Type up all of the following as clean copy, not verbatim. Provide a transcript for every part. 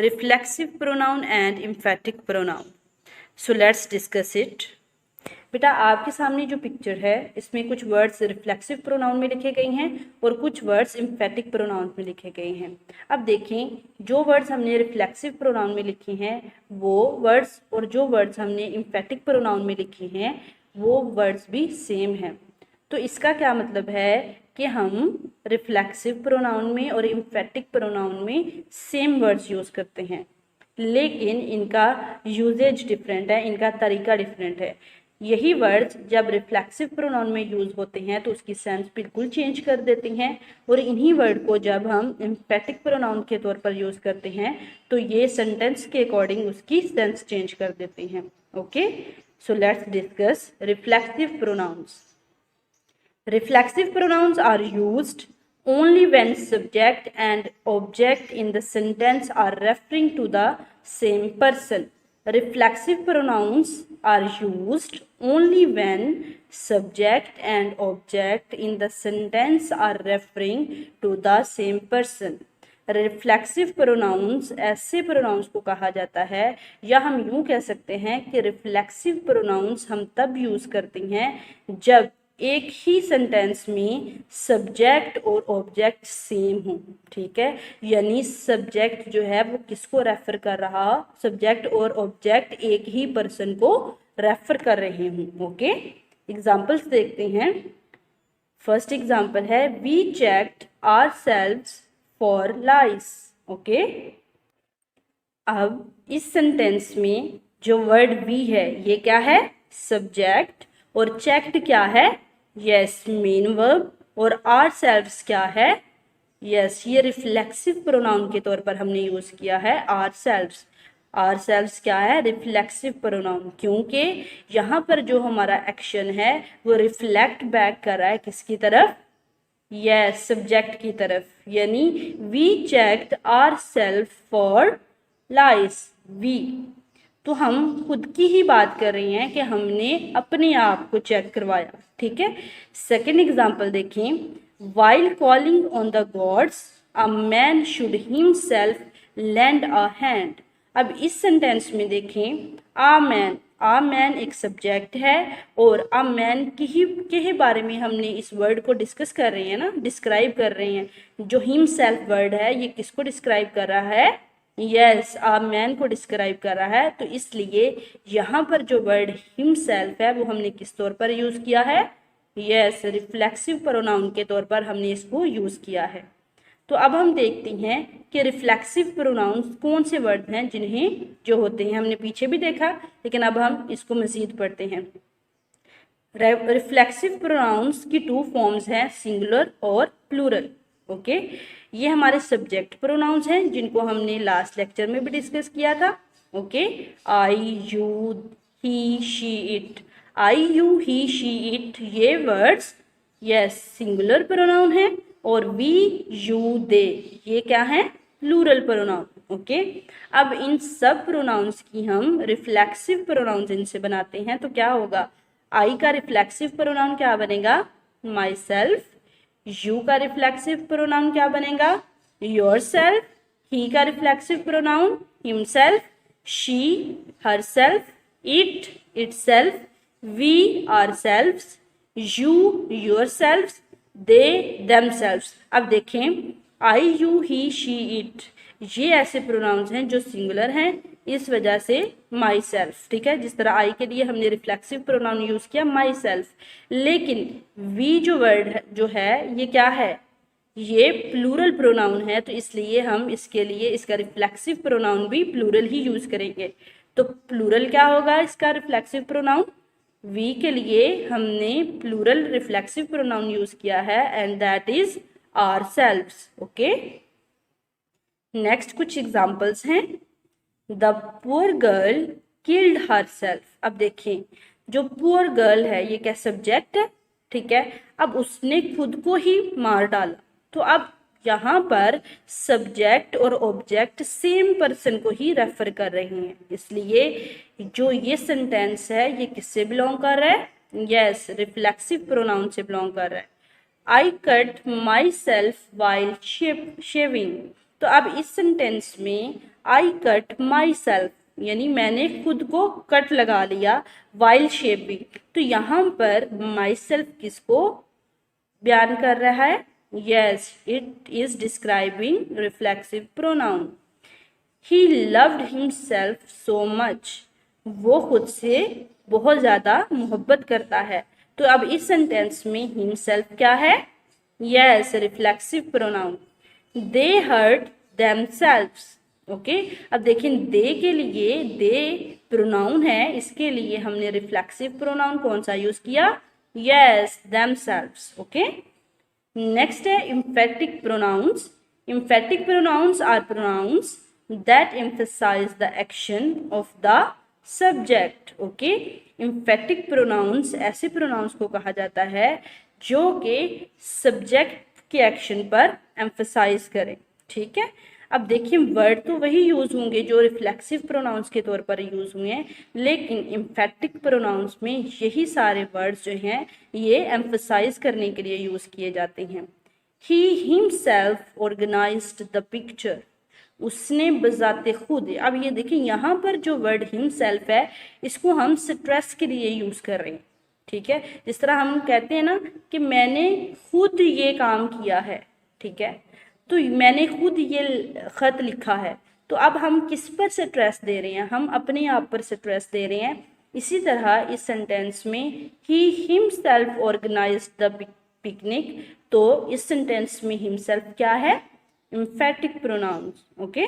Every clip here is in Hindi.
reflexive pronoun and emphatic pronoun. So let's discuss it. बेटा आपके सामने जो पिक्चर है इसमें कुछ वर्ड्स रिफ्लेक्सिव प्रोनाउन में लिखे गए हैं और कुछ वर्ड्स एम्फेटिक प्रोनाउन में लिखे गए हैं। अब देखें, जो वर्ड्स हमने रिफ्लेक्सिव प्रोनाउन में लिखे हैं वो वर्ड्स और जो वर्ड्स हमने एम्फेटिक प्रोनाउन में लिखे हैं वो वर्ड्स भी सेम हैं। तो इसका क्या मतलब है कि हम रिफ्लेक्सिव प्रोनाउन में और एम्फेटिक प्रोनाउन में सेम वर्ड्स यूज़ करते हैं, लेकिन इनका यूजेज डिफरेंट है, इनका तरीका डिफरेंट है। यही वर्ड्स जब रिफ्लेक्सिव प्रोनाउन में यूज़ होते हैं तो उसकी सेंस बिल्कुल चेंज कर देती हैं, और इन्हीं वर्ड को जब हम एम्फेटिक प्रोनाउन के तौर पर यूज़ करते हैं तो ये सेंटेंस के अकॉर्डिंग उसकी सेंस चेंज कर देते हैं। Okay, so let's discuss reflexive pronouns. Reflexive pronouns are used only when subject and object in the sentence are referring to the same person. Reflexive pronouns are used only when subject and object in the sentence are referring to the same person. Reflexive pronouns ऐसे प्रोनाउंस को कहा जाता है, या हम यूँ कह सकते हैं कि रिफ्लेक्सिव प्रोनाउंस हम तब यूज़ करते हैं जब एक ही सेंटेंस में सब्जेक्ट और ऑब्जेक्ट सेम हो। ठीक है, यानी सब्जेक्ट जो है वो किसको रेफर कर रहा, सब्जेक्ट और ऑब्जेक्ट एक ही पर्सन को रेफर कर रहे हों। ओके, एग्जांपल्स देखते हैं। फर्स्ट एग्जांपल है we checked ourselves for lice. Okay, अब इस सेंटेंस में जो वर्ड वी है ये क्या है, सब्जेक्ट, और चेक्ड क्या है, यस, मेन वर्ब, और आवरसेल्व्स क्या है, यस, ये रिफ्लेक्सिव प्रोनाउन के तौर पर हमने यूज़ किया है आवरसेल्व्स। आवरसेल्व्स क्या है, रिफ्लेक्सिव प्रोनाउन, क्योंकि यहाँ पर जो हमारा एक्शन है वो रिफ्लेक्ट बैक कर रहा है किसकी तरफ, यस, सब्जेक्ट की तरफ। यानी we checked ourselves for lies, we, तो हम खुद की ही बात कर रहे हैं कि हमने अपने आप को चेक करवाया। ठीक है, सेकेंड एग्जाम्पल देखें, while calling on the gods a man should himself land a hand. अब इस सेंटेंस में देखें, आ मैन एक सब्जेक्ट है और आ मैन के बारे में हमने इस वर्ड को डिस्कस कर रहे हैं ना, डिस्क्राइब कर रहे हैं। जो हिमसेल्फ वर्ड है ये किसको डिस्क्राइब कर रहा है, यस, आ मैन को डिस्क्राइब कर रहा है। तो इसलिए यहाँ पर जो वर्ड हिमसेल्फ है वो हमने किस तौर पर यूज़ किया है, यस, रिफ्लेक्सिव प्रोनाउन के तौर पर हमने इसको यूज़ किया है। तो अब हम देखते हैं कि रिफ्लेक्सिव प्रोनाउंस कौन से वर्ड हैं जिन्हें जो होते हैं, हमने पीछे भी देखा लेकिन अब हम इसको मज़ीद पढ़ते हैं। रिफ्लेक्सिव प्रोनाउंस की टू फॉर्म्स हैं, सिंगुलर और प्लूरल। ओके, ये हमारे सब्जेक्ट प्रोनाउंस हैं जिनको हमने लास्ट लेक्चर में भी डिस्कस किया था। Okay, I, you, he, she, it. I, you, he, she, it ये वर्ड्स यस सिंगुलर प्रोनाउन है, और वी, यू, दे ये क्या है, प्लूरल प्रोनाउन। ओके, अब इन सब प्रोनाउंस की हम रिफ्लेक्सिव प्रोनाउंस इनसे बनाते हैं तो क्या होगा, आई का रिफ्लेक्सिव प्रोनाउन क्या बनेगा, माई सेल्फ। यू का रिफ्लेक्सिव प्रोनाउन क्या बनेगा, योरसेल्फ। ही का reflexive pronoun himself, she, herself, it, itself, we, ourselves, you, yourselves, they, themselves. अब देखें, I, you, he, she, it ये ऐसे प्रोनाउंस हैं जो सिंगुलर हैं, इस वजह से माई सेल्फ। ठीक है, जिस तरह आई के लिए हमने रिफ्लेक्सिव प्रोनाउन यूज़ किया माई सेल्फ, लेकिन वी जो वर्ड जो है ये क्या है, ये प्लूरल प्रोनाउन है, तो इसलिए हम इसके लिए इसका रिफ्लेक्सिव प्रोनाउन भी प्लूरल ही यूज़ करेंगे। तो प्लूरल क्या होगा इसका रिफ्लेक्सिव प्रोनाउन, वी के लिए हमने प्लूरल रिफ्लेक्सिव प्रोनाउन यूज़ किया है and that is ourselves. Okay, next कुछ एग्जाम्पल्स हैं, the poor girl killed herself. अब देखिए, जो पुअर गर्ल है ये क्या सब्जेक्ट है, ठीक है, अब उसने खुद को ही मार डाला। तो अब यहाँ पर सब्जेक्ट और ऑब्जेक्ट सेम पर्सन को ही रेफर कर रहे हैं, इसलिए जो ये सेंटेंस है ये किससे बिलोंग कर रहा है, यस, रिफ्लेक्सिव प्रोनाउन से बिलोंग कर रहा है। I cut my self while shaving. तो अब इस सेंटेंस में आई कट माई सेल्फ, यानी मैंने खुद को कट लगा लिया, वाइल शेविंग। तो यहाँ पर माई सेल्फ किसको बयान कर रहा है? Yes, it is describing reflexive pronoun. He loved himself so much, वो खुद से बहुत ज़्यादा मोहब्बत करता है। तो अब इस सेंटेंस में हिमसेल्फ क्या है? Yes, reflexive pronoun. They hurt themselves, okay. अब देखिए दे के लिए दे प्रोनाउन है, इसके लिए हमने रिफ्लेक्सिव प्रोनाउन कौन सा यूज किया? Yes, themselves, okay. नेक्स्ट है emphatic pronouns. Emphatic pronouns are pronouns that emphasize the action of the subject. Okay, emphatic pronouns ऐसे pronouns को कहा जाता है जो कि subject के एक्शन पर emphasize करें। ठीक है, अब देखिए वर्ड तो वही यूज होंगे जो रिफ्लेक्सिव प्रोनाउंस के तौर पर यूज हुए हैं, लेकिन एम्फेटिक प्रोनाउंस में यही सारे वर्ड्स जो हैं ये एम्फसाइज करने के लिए यूज किए जाते हैं। He himself organised the picture, उसने बजाते खुद। अब ये देखिए यहाँ पर जो वर्ड हिमसेल्फ है इसको हम स्ट्रेस के लिए यूज कर रहे हैं। ठीक है, जिस तरह हम कहते हैं ना कि मैंने खुद ये काम किया है, ठीक है, तो मैंने खुद ये खत लिखा है, तो अब हम किस पर स्ट्रेस दे रहे हैं? हम अपने आप पर स्ट्रेस दे रहे हैं। इसी तरह इस सेंटेंस में he himself organised the picnic, तो इस सेंटेंस में हिमसेल्फ क्या है? Emphatic pronouns, okay.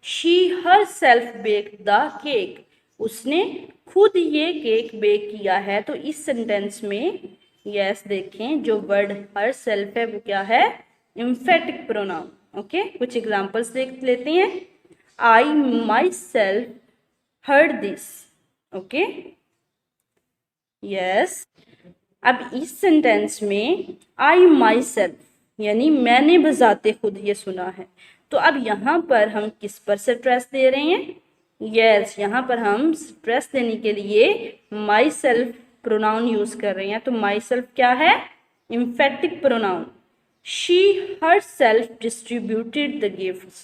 She herself baked the cake, उसने खुद ये केक बेक किया है। तो इस सेंटेंस में यस देखें जो वर्ड हरसेल्फ है वो क्या है? Emphatic pronoun, okay. कुछ एग्जांपल्स देख लेते हैं। I myself heard this, okay, yes. अब इस सेंटेंस में आई माई सेल्फ यानी मैंने बजाते खुद ये सुना है, तो अब यहाँ पर हम किस पर स्ट्रेस दे रहे हैं? यस, यहाँ पर हम स्ट्रेस देने के लिए माई सेल्फ प्रोनाउन यूज कर रहे हैं। तो माई सेल्फ क्या है? Emphatic pronoun. She herself distributed the gifts.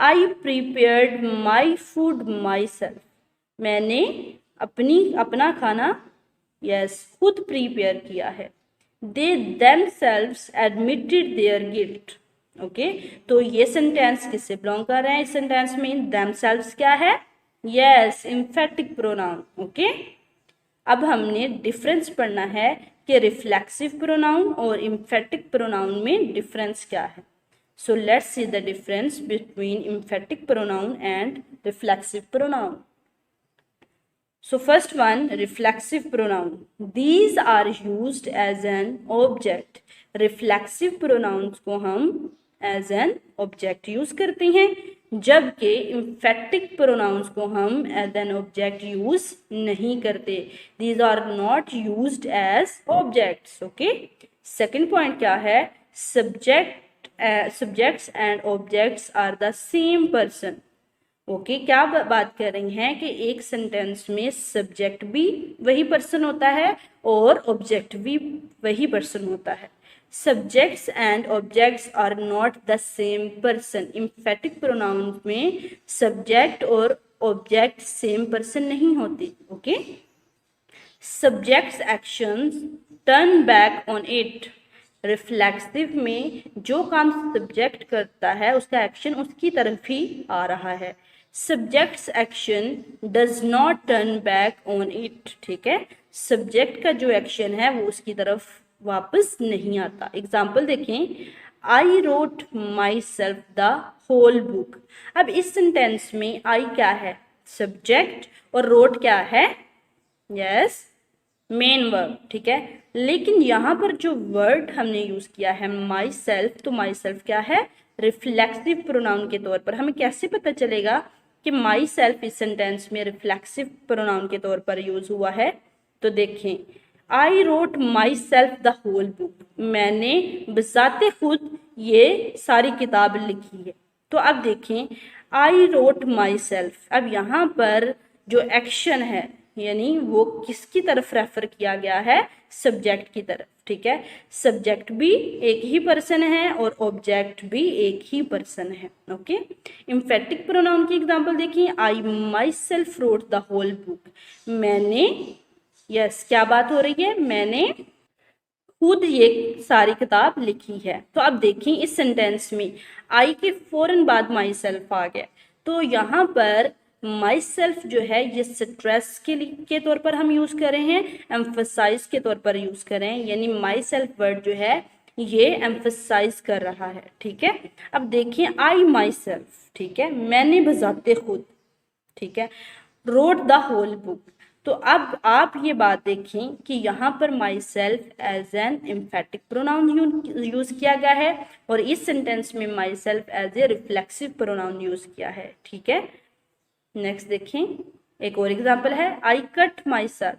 I prepared my food myself. मैंने अपना खाना खुद प्रिपेयर किया है। They themselves admitted their guilt. Okay, तो ये सेंटेंस किससे बिलोंग कर रहे हैं? इस सेंटेंस में themselves क्या है? Yes, emphatic pronoun, okay. अब हमने डिफरेंस पढ़ना है कि रिफ्लेक्सिव प्रोनाउन और एम्फेटिक प्रोनाउन में डिफरेंस क्या है। So let's see the difference between emphatic pronoun and reflexive pronoun. So first one, reflexive pronoun, these are used as an object. Reflexive pronouns को हम एज एन ऑब्जेक्ट यूज करते हैं, जबकि एम्फेटिक प्रोनाउंस को हम एज एन ऑब्जेक्ट यूज नहीं करते। These are not used as objects, okay. Second point क्या है? Subjects and objects are the same person, okay. क्या बात कर रही हैं कि एक सेंटेंस में सब्जेक्ट भी वही पर्सन होता है और ऑब्जेक्ट भी वही पर्सन होता है। Subjects and objects are not the same person. Emphatic pronouns में subject और object same person नहीं होते, okay? Subject's actions turn back on it. Reflexive में जो काम subject करता है उसका action उसकी तरफ ही आ रहा है। Subject's action does not turn back on it. ठीक है, subject का जो action है वो उसकी तरफ वापस नहीं आता। एग्जाम्पल देखें, I wrote myself the whole book. अब इस सेंटेंस में आई क्या है? सब्जेक्ट, और रोट क्या है? यस, मेन वर्ब, ठीक है। लेकिन यहाँ पर जो वर्ड हमने यूज किया है माई सेल्फ, तो माई सेल्फ क्या है? रिफ्लेक्सिव प्रोनाउन के तौर पर। हमें कैसे पता चलेगा कि माई सेल्फ इस सेंटेंस में रिफ्लेक्सिव प्रोनाउन के तौर पर यूज हुआ है? तो देखें, I wrote myself the whole book, मैंने बजाते खुद ये सारी किताब लिखी है। तो अब देखें, आई रोट माई सेल्फ, अब यहाँ पर जो एक्शन है यानी वो किसकी तरफ रेफर किया गया है, सब्जेक्ट की तरफ, ठीक है। सब्जेक्ट भी एक ही पर्सन है और ऑब्जेक्ट भी एक ही पर्सन है, ओके। एम्फेटिक प्रोनाउन की एग्जांपल देखिए, I myself wrote the whole book, मैंने, यस क्या बात हो रही है, मैंने खुद ये सारी किताब लिखी है। तो अब देखिए इस सेंटेंस में आई के फौरन बाद माई सेल्फ आ गया, तो यहाँ पर माई सेल्फ जो है ये स्ट्रेस के तौर पर हम यूज कर रहे हैं, एम्फसाइज के तौर पर यूज कर रहे हैं, यानी माई सेल्फ वर्ड जो है ये एम्फसाइज कर रहा है, ठीक है। अब देखिए आई माई सेल्फ, ठीक है, मैंने बजाते खुद, ठीक है, रोट द होल बुक। तो अब आप ये बात देखें कि यहाँ पर myself as an emphatic pronoun use किया गया है और इस सेंटेंस में myself as a reflexive pronoun use किया है, ठीक है। नेक्स्ट देखें, एक और एग्जांपल है, आई कट माई सेल्फ,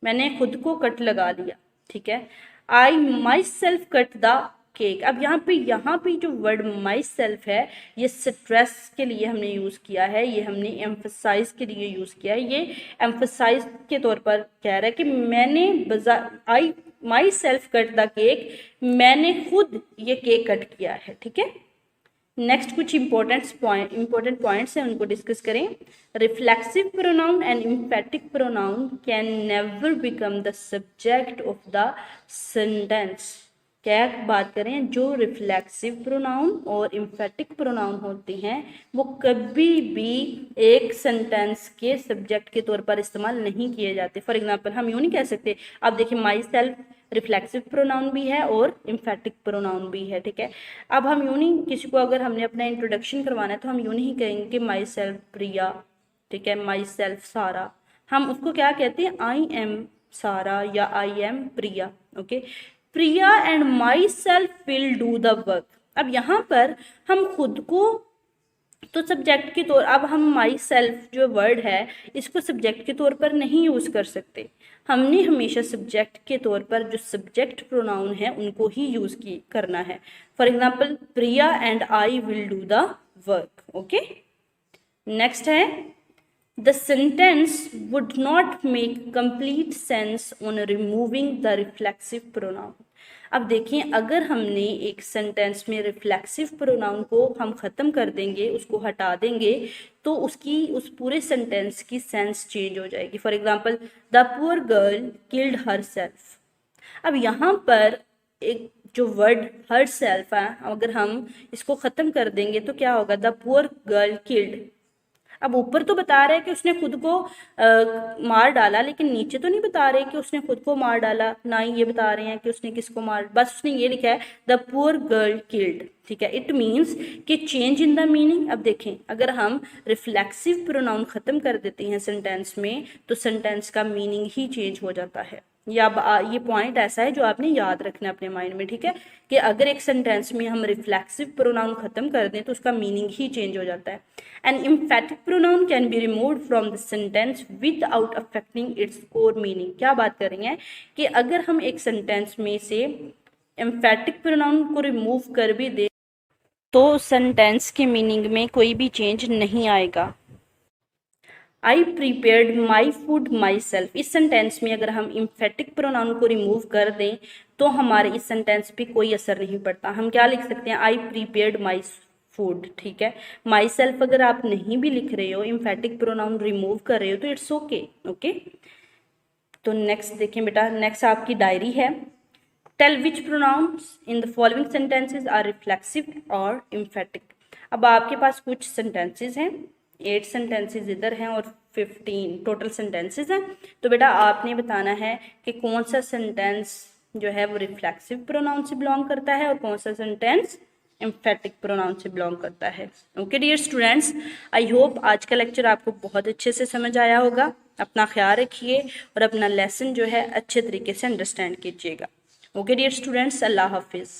मैंने खुद को कट लगा लिया, ठीक है। I myself cut the cake. अब यहाँ पे जो वर्ड माई सेल्फ है ये स्ट्रेस के लिए हमने यूज़ किया है, ये हमने एम्फसाइज के लिए यूज़ किया है, ये एम्फसाइज के तौर पर कह रहा है कि मैंने I myself cut the cake, मैंने खुद ये केक कट किया है, ठीक है। नेक्स्ट कुछ इंपॉर्टेंट पॉइंट्स हैं, उनको डिस्कस करें। Reflexive pronoun and emphatic pronoun can never become the subject of the sentence. क्या बात करें, जो रिफ्लेक्सिव प्रोनाउन और एम्फेटिक प्रोनाउन होते हैं वो कभी भी एक सेंटेंस के सब्जेक्ट के तौर पर इस्तेमाल नहीं किए जाते। फॉर एग्जांपल हम यूँ नहीं कह सकते, आप देखिए माई सेल्फ रिफ्लेक्सिव प्रोनाउन भी है और एम्फेटिक प्रोनाउन भी है, ठीक है। अब हम यूँ नहीं, किसी को अगर हमने अपना इंट्रोडक्शन करवाना है तो हम यूँ नहीं कहेंगे कि माई सेल्फ प्रिया, ठीक है, माई सेल्फ सारा, हम उसको क्या कहते हैं, आई एम सारा या I am Priya, okay. Priya and my self will do the work. अब यहाँ पर हम खुद को तो सब्जेक्ट के तौर, अब हम माई सेल्फ जो वर्ड है इसको सब्जेक्ट के तौर पर नहीं यूज़ कर सकते, हमने हमेशा सब्जेक्ट के तौर पर जो सब्जेक्ट प्रोनाउन है उनको ही यूज़ करना है। For example Priya and I will do the work, okay. Next है, the sentence would not make complete sense on removing the reflexive pronoun. अब देखिए अगर हमने एक सेंटेंस में रिफ्लेक्सिव प्रोनाउन को हम ख़त्म कर देंगे, उसको हटा देंगे, तो उस पूरे सेंटेंस की सेंस चेंज हो जाएगी। For example the poor girl killed her self. अब यहाँ पर एक जो वर्ड हर सेल्फ है, अगर हम इसको ख़त्म कर देंगे तो क्या होगा, द पुअर गर्ल किल्ड। अब ऊपर तो बता रहे हैं कि उसने खुद को मार डाला, लेकिन नीचे तो नहीं बता रहे कि उसने खुद को मार डाला, ना ही ये बता रहे हैं कि उसने किसको मार, बस उसने ये लिखा है द पुअर गर्ल किल्ड, ठीक है। इट मीन्स कि चेंज इन द मीनिंग। अब देखें अगर हम रिफ्लेक्सिव प्रोनाउन ख़त्म कर देते हैं सेंटेंस में तो सेंटेंस का मीनिंग ही चेंज हो जाता है। ये पॉइंट ऐसा है जो आपने याद रखना है अपने माइंड में, ठीक है, कि अगर एक सेंटेंस में हम रिफ्लेक्सिव प्रोनाउन खत्म कर दें तो उसका मीनिंग ही चेंज हो जाता है। An emphatic pronoun can be removed from the sentence without affecting its core meaning. क्या बात कर रही हैं कि अगर हम एक सेंटेंस में से एम्फेटिक प्रोनाउन को रिमूव कर भी दें तो सेंटेंस के मीनिंग में कोई भी चेंज नहीं आएगा। आई prepared my food my self, इस सेंटेंस में अगर हम एम्फेटिक प्रोनाउन को रिमूव कर दें तो हमारे इस सेंटेंस पे कोई असर नहीं पड़ता। हम क्या लिख सकते हैं, आई प्रिपेयर्ड माई फूड, ठीक है। माई सेल्फ अगर आप नहीं भी लिख रहे हो, एम्फेटिक प्रोनाउन रिमूव कर रहे हो तो इट्स ओके, ओके। तो नेक्स्ट देखें बेटा, नेक्स्ट आपकी डायरी है। Tell which pronouns in the following sentences are reflexive और एम्फेटिक। अब आपके पास कुछ सेंटेंसेज हैं, 8 सेंटेंसेज इधर हैं और 15 टोटल सेंटेंसेज हैं। तो बेटा आपने बताना है कि कौन सा सेंटेंस जो है वो रिफ्लेक्सिव प्रोनाउन से बिलोंग करता है और कौन सा सेंटेंस एम्फेटिक प्रोनाउन से बिलोंग करता है। Okay dear students, I hope आज का लेक्चर आपको बहुत अच्छे से समझ आया होगा। अपना ख्याल रखिए और अपना लेसन जो है अच्छे तरीके से अंडरस्टैंड कीजिएगा। ओके डियर स्टूडेंट्स, अल्लाह हाफिज़।